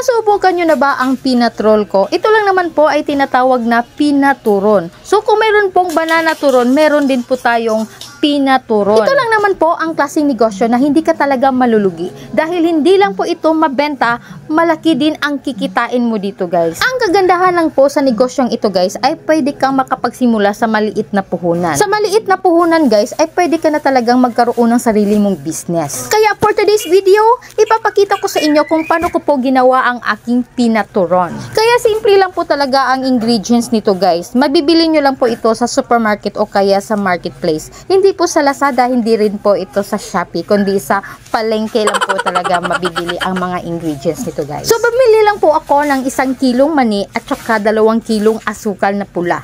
Nasubukan nyo na ba ang peanut roll ko? Ito lang naman po ay tinatawag na peanut turon. So kung meron pong banana turon, meron din po tayong peanut turon. Ito lang naman po ang klaseng negosyo na hindi ka talaga malulugi. Dahil hindi lang po ito mabenta, malaki din ang kikitain mo dito guys. Ang kagandahan lang po sa negosyong ito guys ay pwede kang makapagsimula sa maliit na puhunan. Sa maliit na puhunan guys ay pwede ka na talagang magkaroon ng sarili mong business. Kaya for today's video, ipapakita ko sa inyo kung paano ko po ginawa ang aking peanut turon. Kaya simple lang po talaga ang ingredients nito guys. Mabibili nyo lang po ito sa supermarket o kaya sa marketplace. Hindi po sa Lazada, hindi rin po ito sa Shopee, kundi sa palengke lang po talaga mabibili ang mga ingredients nito guys. So bumili lang po ako ng 1 kilong mani at saka 2 kilong asukal na pula.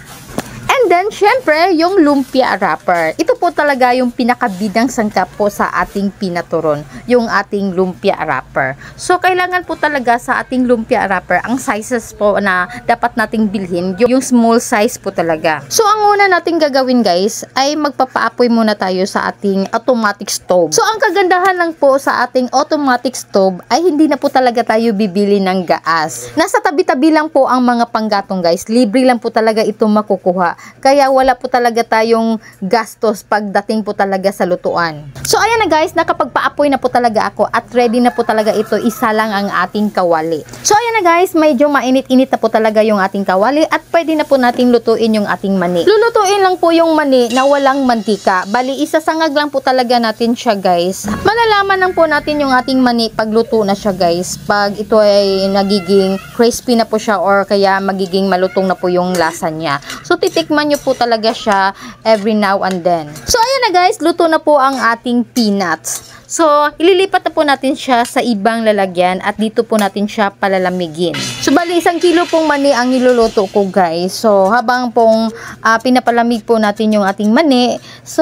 And then, syempre, yung lumpia wrapper. Ito po talaga yung pinakabidang sangkap po sa ating peanut turon, yung ating lumpia wrapper. So, kailangan po talaga sa ating lumpia wrapper, ang sizes po na dapat nating bilhin, yung small size po talaga. So, ang una nating gagawin guys, ay magpapaapoy muna tayo sa ating automatic stove. So, ang kagandahan lang po sa ating automatic stove, ay hindi na po talaga tayo bibili ng gas. Nasa tabi-tabi lang po ang mga panggatong guys. Libre lang po talaga ito makukuha. Kaya wala po talaga tayong gastos pagdating po talaga sa lutuan. So ayan na guys, nakapagpaapoy na po talaga ako at ready na po talaga ito, isa lang ang ating kawali. So ayan na guys, medyo mainit-init na po talaga yung ating kawali at pwede na po nating lutuin yung ating mani. Lulutuin lang po yung mani na walang mantika. Bali, isasangag lang po talaga natin siya guys. Malalaman lang po natin yung ating mani pag luto na siya guys. Pag ito ay nagiging crispy na po siya or kaya magiging malutong na po yung lasa niya. So titikman nyo po talaga siya every now and then. So ayan na guys, luto na po ang ating peanuts. So, ililipat na po natin siya sa ibang lalagyan at dito po natin siya palalamigin. So, bali 1 kilo pong mani ang niluluto ko guys. So, habang pong pinapalamig po natin yung ating mani, so,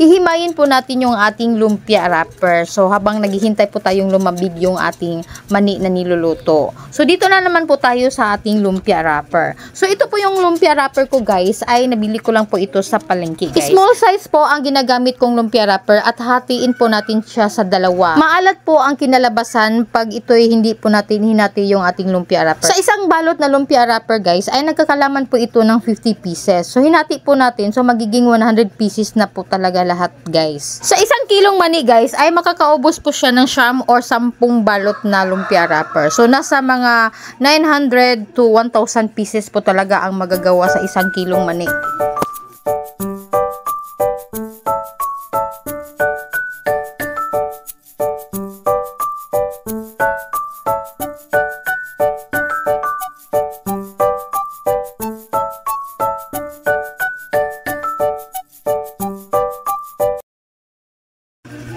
hihimayin po natin yung ating lumpia wrapper. So, habang naghihintay po tayong lumabig yung ating mani na niluluto. So, dito na naman po tayo sa ating lumpia wrapper. So, ito po yung lumpia wrapper ko guys, ay nabili ko lang po ito sa palengke guys. Small size po ang ginagamit kong lumpia wrapper at hatiin po natin siya sa dalawa. Maalat po ang kinalabasan pag ito'y hindi po natin hinati yung ating lumpia wrapper. Sa isang balot na lumpia wrapper guys, ay nagkakalaman po ito ng 50 pieces. So hinati po natin, so magiging 100 pieces na po talaga lahat guys. Sa 1 kilong mani guys, ay makakaubos po siya ng 10 or 10 balot na lumpia wrapper. So nasa mga 900 to 1,000 pieces po talaga ang magagawa sa 1 kilong mani.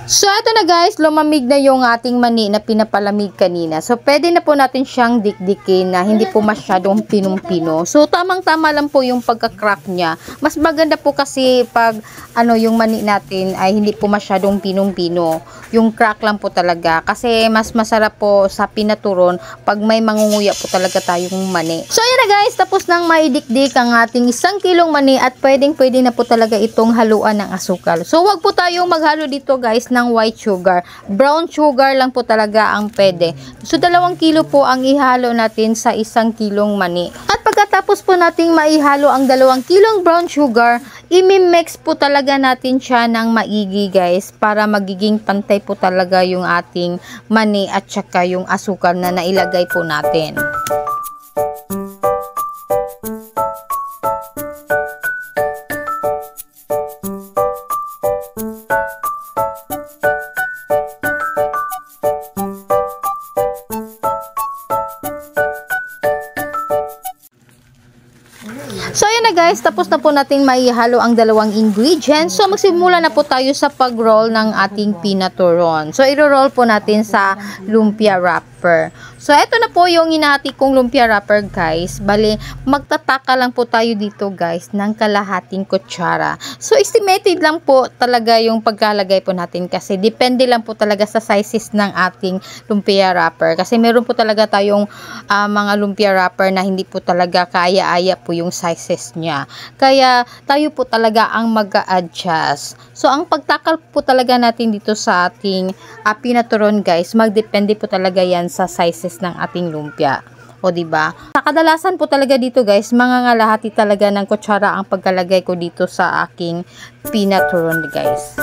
So, ito na guys, lumamig na yung ating mani na pinapalamig kanina. So, pwede na po natin siyang dikdikin na hindi po masyadong pinong-pino. So, tamang-tama lang po yung pagka-crack niya. Mas maganda po kasi pag yung mani natin ay hindi po masyadong pinong-pino. Yung crack lang po talaga. Kasi mas masarap po sa pinaturon pag may mangunguya po talaga tayong mani. So, ayan na guys, tapos nang maidikdik ang ating 1 kilong mani at pwedeng-pwede na po talaga itong haluan ng asukal. So, wag po tayong maghalo dito guys ng white sugar. Brown sugar lang po talaga ang pwede. So, 2 kilo po ang ihalo natin sa 1 kilong mani. At pagkatapos po nating maihalo ang 2 kilong brown sugar, imi-mix po talaga natin siya ng maigi guys para magiging pantay po talaga yung ating mani at saka yung asukal na nailagay po natin. So, ayan na guys, tapos na po natin maihalo ang 2 ingredients. So, magsimula na po tayo sa pag-roll ng ating peanut turon. So, i-roll po natin sa lumpia wrapper. So, ito na po yung hinahati kong lumpia wrapper guys. Bali, magtataka lang po tayo dito guys ng kalahating kutsara. So, estimated lang po talaga yung pagkalagay po natin kasi depende lang po talaga sa sizes ng ating lumpia wrapper. Kasi meron po talaga tayong mga lumpia wrapper na hindi po talaga kaya-aya po yung sizes niya. Kaya, tayo po talaga ang mag-a-adjust. So, ang pagtakal po talaga natin dito sa ating peanut turon guys, magdepende po talaga yan sa sizes ng ating lumpia. O diba? Sa kadalasan po talaga dito guys, mangangalahati talaga ng kutsara ang pagkalagay ko dito sa aking peanut turon guys.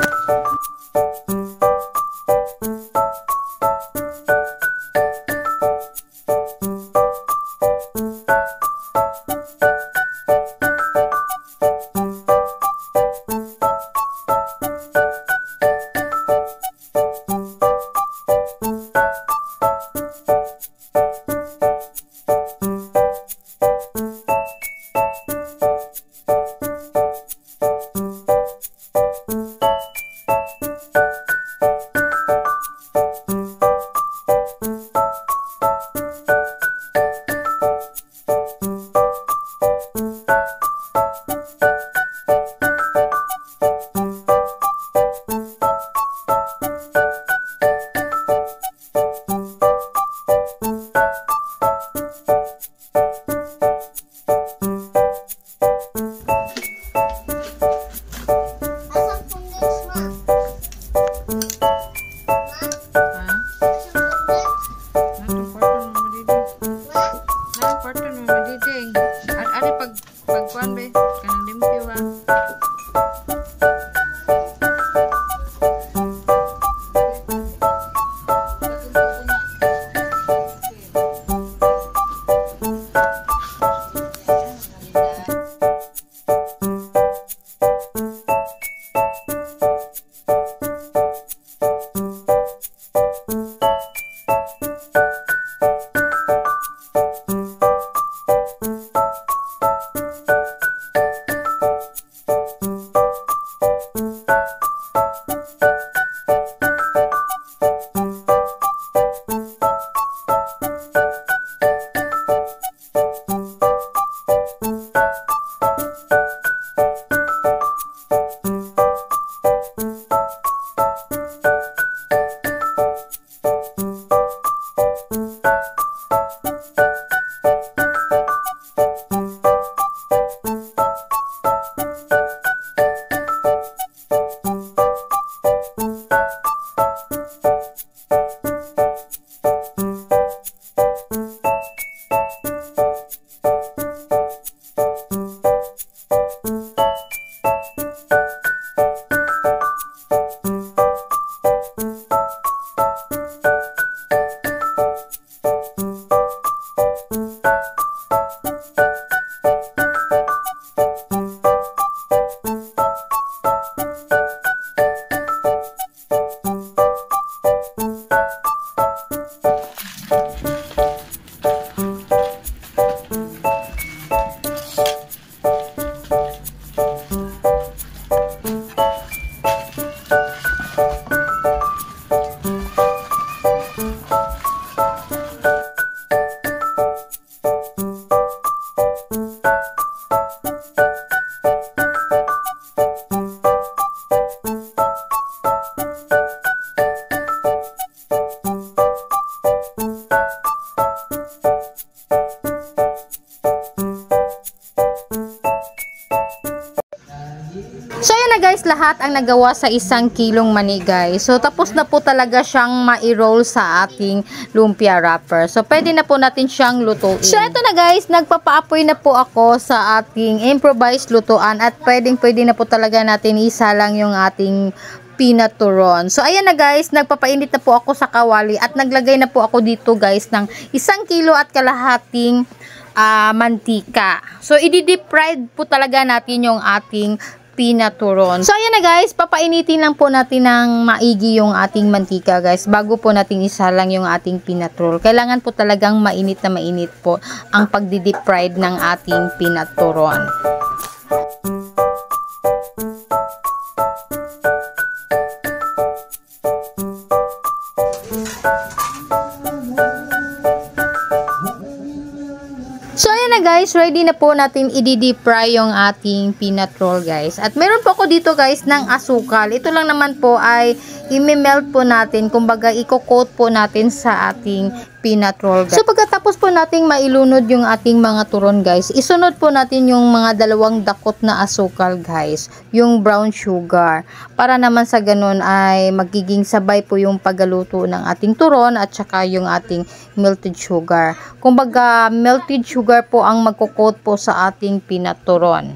So ayan na guys, lahat ang nagawa sa 1 kilong mani guys. So tapos na po talaga siyang ma-roll sa ating lumpia wrapper. So pwede na po natin siyang lutuin. So ito na guys, nagpapaapoy na po ako sa ating improvised lutuan at pwede na po talaga natin isalang yung ating peanut turon. So ayan na guys, nagpapainit na po ako sa kawali at naglagay na po ako dito guys ng 1 kilo at kalahating mantika. So i-deep fried po talaga natin yung ating peanut turon. So ayan na guys, papainitin lang po natin ng maigi yung ating mantika guys bago po natin isalang yung ating peanut roll. Kailangan po talagang mainit na mainit po ang pagdi-deep fried ng ating peanut turon. So ayan na guys, ready na po natin i-deep fry yung ating peanut roll guys. At meron po ako dito guys ng asukal. Ito lang naman po ay i-melt po natin, kumbaga i-coat po natin sa ating peanut roll guys. So pagkatapos Pagkatapos po nating mailunod yung ating mga turon guys, isunod po natin yung mga 2 dakot na asukal guys, yung brown sugar. Para naman sa ganun ay magiging sabay po yung paggaluto ng ating turon at saka yung ating melted sugar. Kumbaga melted sugar po ang magkukot po sa ating peanut turon.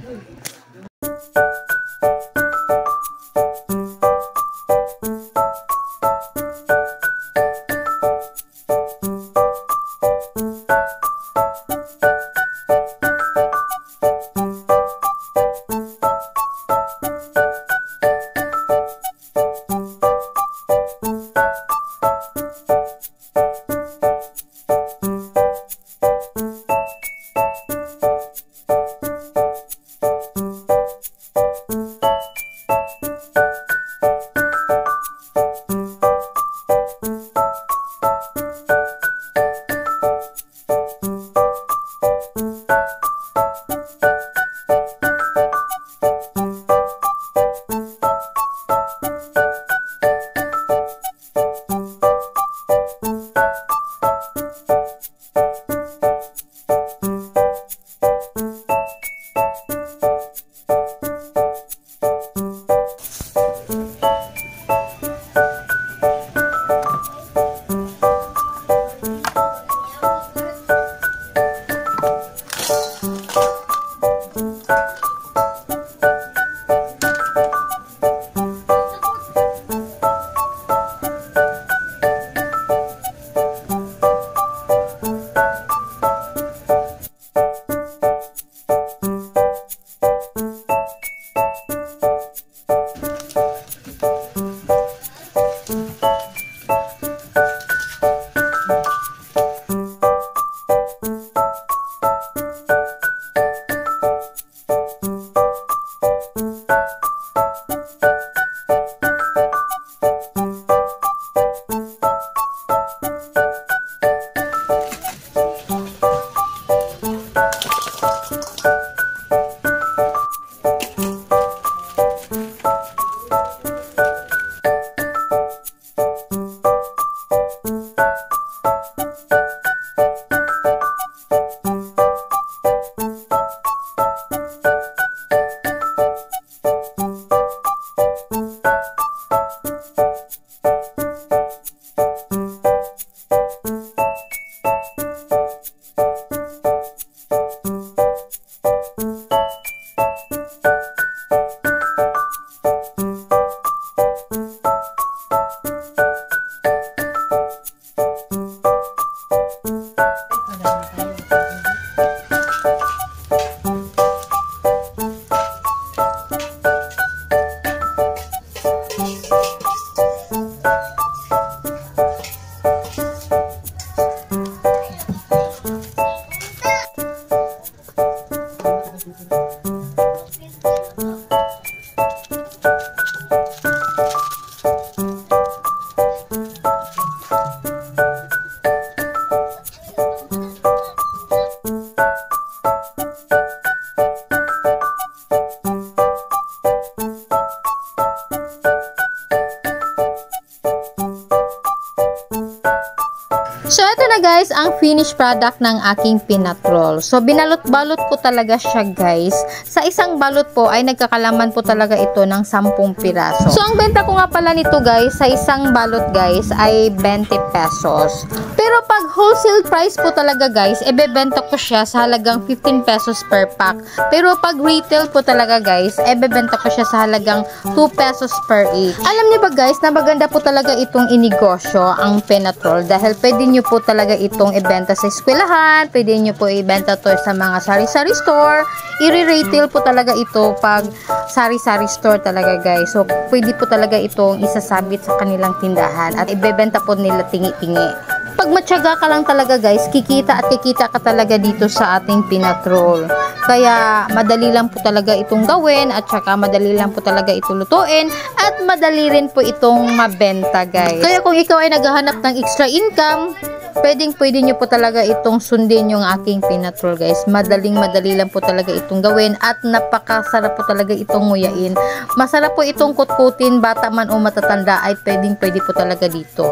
So, ito na guys, ang finished product ng aking peanut roll. So, binalot-balot ko talaga siya guys. Sa isang balot po ay nagkakalaman po talaga ito ng 10 piraso. So, ang benta ko nga pala nito guys, sa isang balot guys ay 20 pesos. Pero pag wholesale price po talaga guys, ebebenta ko siya sa halagang 15 pesos per pack. Pero pag retail po talaga guys, ebebenta ko siya sa halagang 2 pesos per each. Alam niyo ba guys, na maganda po talaga itong inegosyo, ang peanut roll, dahil pwede nyo po talaga itong ibenta sa eskwelahan, pwede nyo po ibenta to sa mga sari-sari store, i-retail po talaga ito pag sari-sari store talaga guys. So, pwede po talaga itong isasabit sa kanilang tindahan at ibebenta po nila tingi-tingi. Pag matyaga ka lang talaga guys, kikita at kikita ka talaga dito sa ating peanut roll. Kaya madali lang po talaga itong gawin at saka madali lang po talaga ito lutuin at madali rin po itong mabenta guys. Kaya kung ikaw ay naghahanap ng extra income, pwede nyo po talaga itong sundin yung aking peanut roll guys. Madali lang po talaga itong gawin at napakasarap po talaga itong nguyain. Masarap po itong kutkutin, bata man o matatanda ay pwede po talaga dito.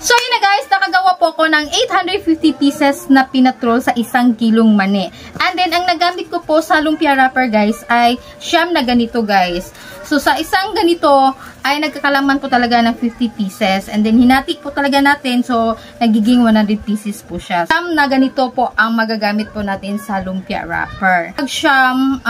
So yun na guys, nakagawa Nakagawa po ako ng 850 pieces na peanut roll sa 1 kilong mani. And then, ang nagamit ko po sa lumpia wrapper guys ay siyam na ganito guys. So, sa isang ganito ay nagkakalaman po talaga ng 50 pieces. And then, hinati po talaga natin. So, nagiging 100 pieces po siya. Siyam na ganito po ang magagamit po natin sa lumpia wrapper. Pag siyam,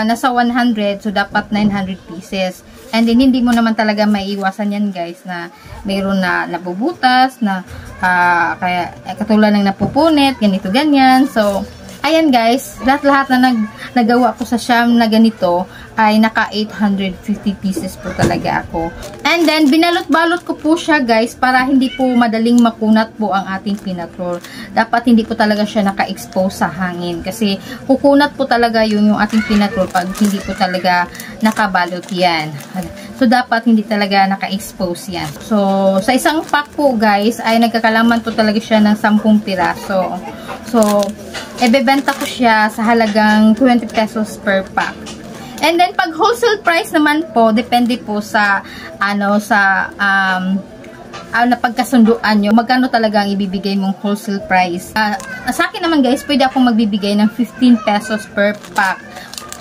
nasa 100, so dapat 900 pieces. And then, hindi mo naman talaga maiiwasan yan guys na mayroon na nabubutas, na kaya katulad ng napupunit, ganito, ganyan. So, ayan guys, lahat-lahat na nagawa ko sa siyam na ganito ay naka 850 pieces po talaga ako. And then, binalot-balot ko po siya guys para hindi po madaling makunat po ang ating peanut roll. Dapat hindi po talaga siya naka-expose sa hangin kasi kukunat po talaga yung ating peanut roll pag hindi po talaga nakabalot yan. So, dapat hindi talaga naka-expose yan. So, sa isang pack po guys ay nagkakalaman po talaga siya ng 10 piraso. So, ibebenta ko siya sa halagang 20 pesos per pack. And then, pag wholesale price naman po, depende po sa, napagkasunduan nyo, magkano talaga ang ibibigay mong wholesale price. Sa akin naman guys, pwede akong magbibigay ng 15 pesos per pack.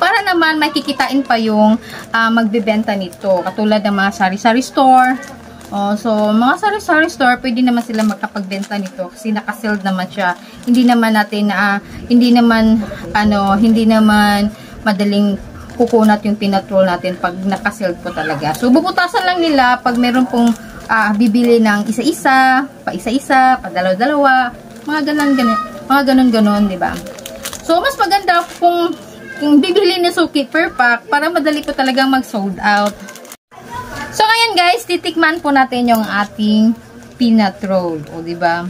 Para naman makikitain pa yung magbibenta nito. Katulad ng mga sari-sari store. So, mga sari-sari store, pwede naman sila magkapagbenta nito kasi naka-sealed naman siya. Hindi naman madaling kukunat yung peanut roll natin pag naka-sealed po talaga. So, bubutasan lang nila pag meron pong bibili ng isa-isa, pa isa-isa, pa dalawa-dalawa, mga ganon-ganon, di ba? So, mas maganda kung bibili ni Suki per pack para madali po talagang mag-sold out. So, ngayon guys, titikman po natin yung ating peanut roll. O, diba?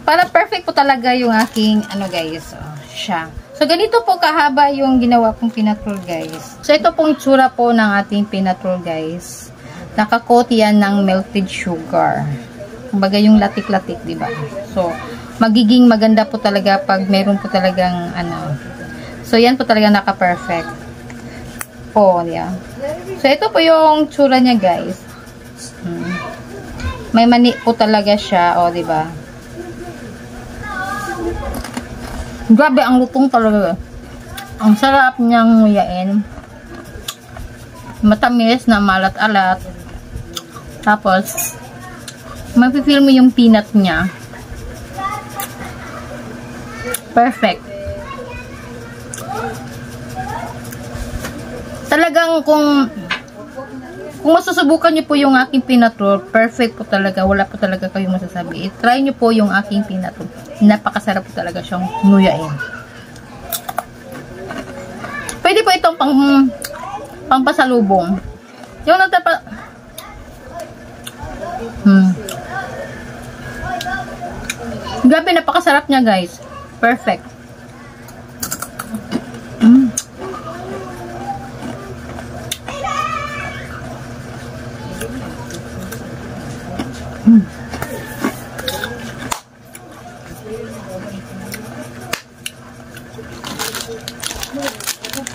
Para perfect po talaga yung aking, guys, siya. So, ganito po kahaba yung ginawa kong peanut roll, guys. So, ito pong itsura po ng ating peanut roll, guys. Nakakoat yan ng melted sugar. Kumbaga yung latik-latik, diba? So, magiging maganda po talaga pag meron po talagang, So, yan po talaga naka-perfect. Yeah. So, ito po yung tsura niya, guys. May mani po talaga siya, diba? Grabe, ang lutong talaga. Ang sarap niyang nguyain. Matamis na malat-alat. Tapos, mapifeel mo yung peanut niya. Perfect. Talagang kung masusubukan niyo po yung aking peanut roll, perfect po talaga. Wala po talaga kayong masasabi. I-try niyo po yung aking peanut roll. Napakasarap po talaga siyang nguyain. Pwede po itong pangpasalubong. Yung Grabe, napakasarap niya guys. Perfect.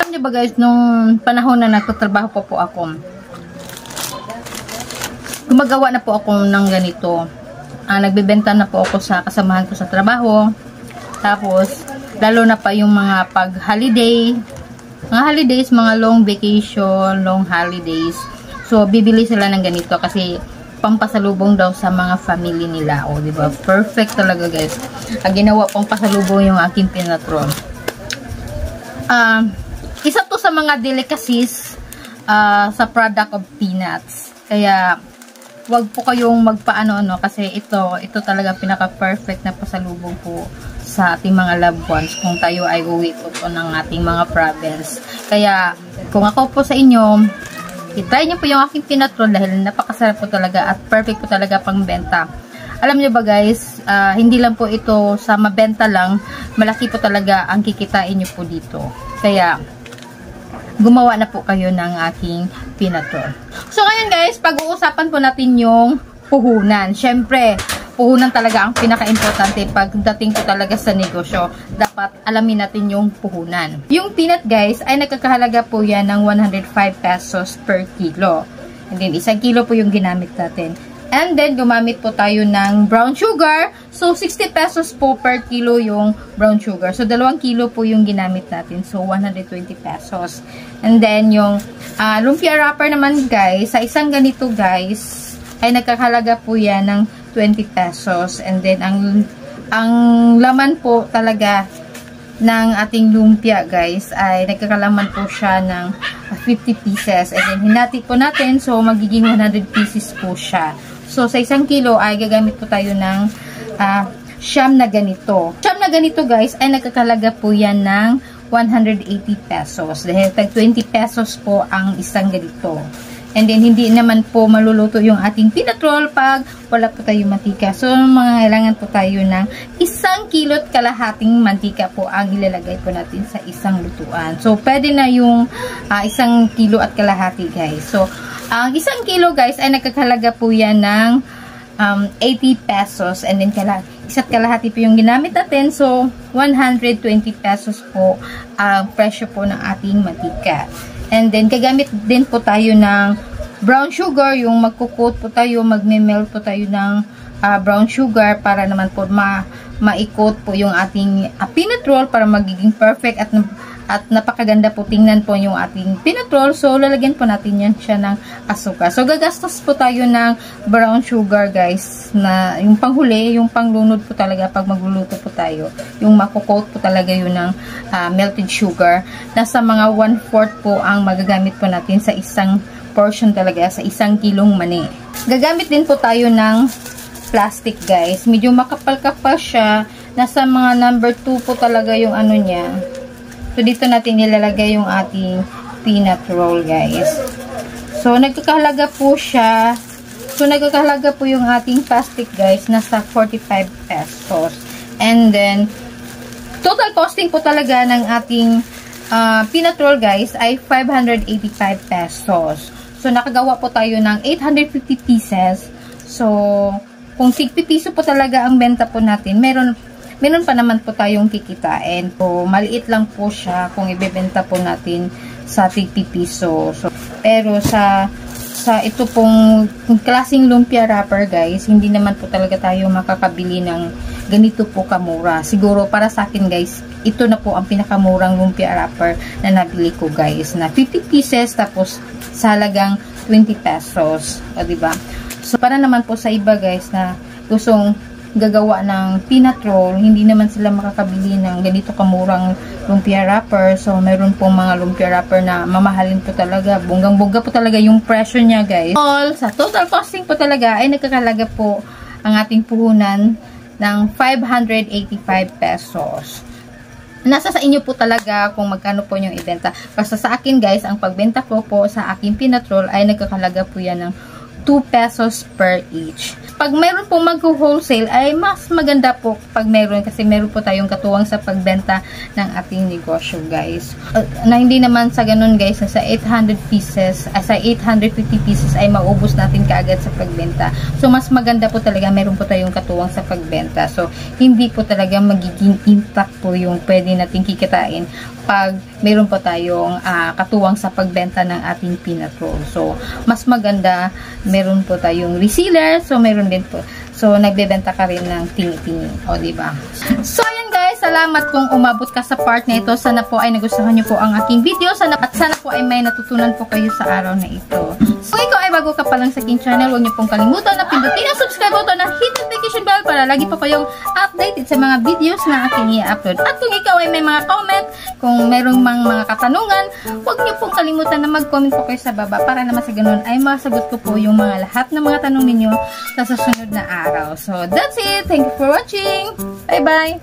Alam niyo ba guys, nung panahon na nagtatrabaho po ako, gumagawa na po ako ng ganito. Nagbebenta na po ako sa kasamahan ko sa trabaho. Tapos, lalo na pa yung mga pag-holiday. Mga holidays, mga long vacation, long holidays. So, bibili sila ng ganito kasi pampasalubong daw sa mga family nila. Diba? Perfect talaga guys. Ginawa pang pasalubong yung aking peanut roll. Isa to sa mga delicacies sa product of peanuts. Kaya, wag po kayong magpaano-ano kasi ito talaga pinaka-perfect na pasalubong po sa ating mga loved ones kung tayo ay uwi po ng ating mga province. Kaya, kung ako po sa inyo, i-try nyo po yung aking peanut roll dahil napakasarap po talaga at perfect po talaga pang benta. Alam nyo ba guys, hindi lang po ito sa mabenta lang, malaki po talaga ang kikitain nyo po dito. Kaya, gumawa na po kayo ng aking peanut roll. So, ngayon guys, pag-uusapan po natin yung puhunan. Siyempre, puhunan talaga ang pinaka-importante pagdating po talaga sa negosyo. Dapat alamin natin yung puhunan. Yung peanut guys, ay nagkakahalaga po yan ng 105 pesos per kilo. And then, 1 kilo po yung ginamit natin. And then, gumamit po tayo ng brown sugar. So, 60 pesos po per kilo yung brown sugar. So, 2 kilo po yung ginamit natin. So, 120 pesos. And then, yung lumpia wrapper naman, guys, sa isang ganito, guys, ay nagkakalaga po yan ng 20 pesos. And then, ang laman po talaga ng ating lumpia, guys, ay nagkakalaman po siya ng 50 pieces. And then, hinati po natin. So, magiging 100 pieces po siya. So, sa 1 kilo ay gagamit po tayo ng siyam na ganito. Siyam na ganito, guys, ay nagkakalaga po yan ng 180 pesos. Dahil tag 20 pesos po ang isang ganito. And then, hindi naman po maluluto yung ating peanut roll pag wala po tayong mantika. So, mga kailangan po tayo ng 1 kilo't kalahating mantika po ang ilalagay po natin sa isang lutuan. So, pwede na yung 1 kilo at kalahati, guys. So, ang 1 kilo, guys, ay nagkakalaga po yan ng 80 pesos. And then, isa't kalahati po yung ginamit natin. So, 120 pesos po ang presyo po ng ating mantika. And then, gagamit din po tayo ng brown sugar. Yung magkukot po tayo, magme-melt po tayo ng brown sugar para naman po maikot po yung ating peanut roll para magiging perfect at napakaganda po tingnan po yung ating peanut roll. So, lalagyan po natin yan siya ng asukar. So, gagastos po tayo ng brown sugar, guys, na yung panghuli, yung panglunod po talaga pag magluluto po tayo. Yung makukot po talaga yun ng melted sugar. Nasa mga 1/4 po ang magagamit po natin sa isang portion talaga, sa 1 kilong mani. Gagamit din po tayo ng plastic, guys. Medyo makapal-kapal siya. Nasa mga number 2 po talaga yung ano niya. So, dito natin nilalagay yung ating peanut roll, guys. So, nagkakahalaga po siya. So, nagkakahalaga po yung ating plastic, guys. Nasa 45 pesos. And then, total costing po talaga ng ating peanut roll, guys, ay 585 pesos. So, nakagawa po tayo ng 850 pieces. So, kung 60 piso po talaga ang benta po natin, meron pa naman po tayong kikitain. So, maliit lang po siya kung ibebenta po natin sa 50 piso. So, pero sa ito pong klaseng lumpia wrapper, guys, hindi naman po talaga tayo makakabili ng ganito po kamura. Siguro para sa akin, guys, ito na po ang pinakamurang lumpia wrapper na nabili ko, guys, na 50 pieces tapos sa halagang 20 pesos. O, diba? So, para naman po sa iba, guys, na gustong gagawa ng peanut roll, hindi naman sila makakabili ng ganito kamurang lumpia wrapper. So, meron pong mga lumpia wrapper na mamahalin po talaga. Bonggang-bongga po talaga yung presyo niya, guys. All, sa total costing po talaga ay nagkakalaga po ang ating puhunan ng 585 pesos. Nasa sa inyo po talaga kung magkano po yung ibenta. Basta sa akin, guys, ang pagbenta ko po sa aking peanut roll ay nagkakalaga po yan ng 2 pesos per each. Pag meron po mag-wholesale ay mas maganda po pag meron kasi meron po tayong katuwang sa pagbenta ng ating negosyo, guys. Na hindi naman sa ganun, guys, na sa 800 pieces, sa 850 pieces ay maubos natin kaagad sa pagbenta. So, mas maganda po talaga meron po tayong katuwang sa pagbenta. So, hindi po talaga magiging intact po yung pwede natin kikitain pag meron po tayong katuwang sa pagbenta ng ating peanut roll. So, mas maganda meron po tayong reseller. So, meron din po. So, nagbebenta ka rin ng tingi-tingi. O, diba? So, ayan, guys. Salamat kung umabot ka sa part na ito. Sana po ay nagustuhan nyo po ang aking video. Sana po ay may natutunan po kayo sa araw na ito. So, kung ikaw ay bago ka pa lang sa aking channel, huwag nyo pong kalimutan na pindutin ang subscribe button na hit notification bell para lagi po kayong updated sa mga videos na aking i-upload. At kung ikaw ay may mga comment, kung merong mga katanungan, huwag nyo pong kalimutan na mag-comment po kayo sa baba para naman sa ganun ay masagot ko po yung mga lahat ng mga tanong ninyo sa susunod na araw. So, that's it. Thank you for watching. Bye-bye!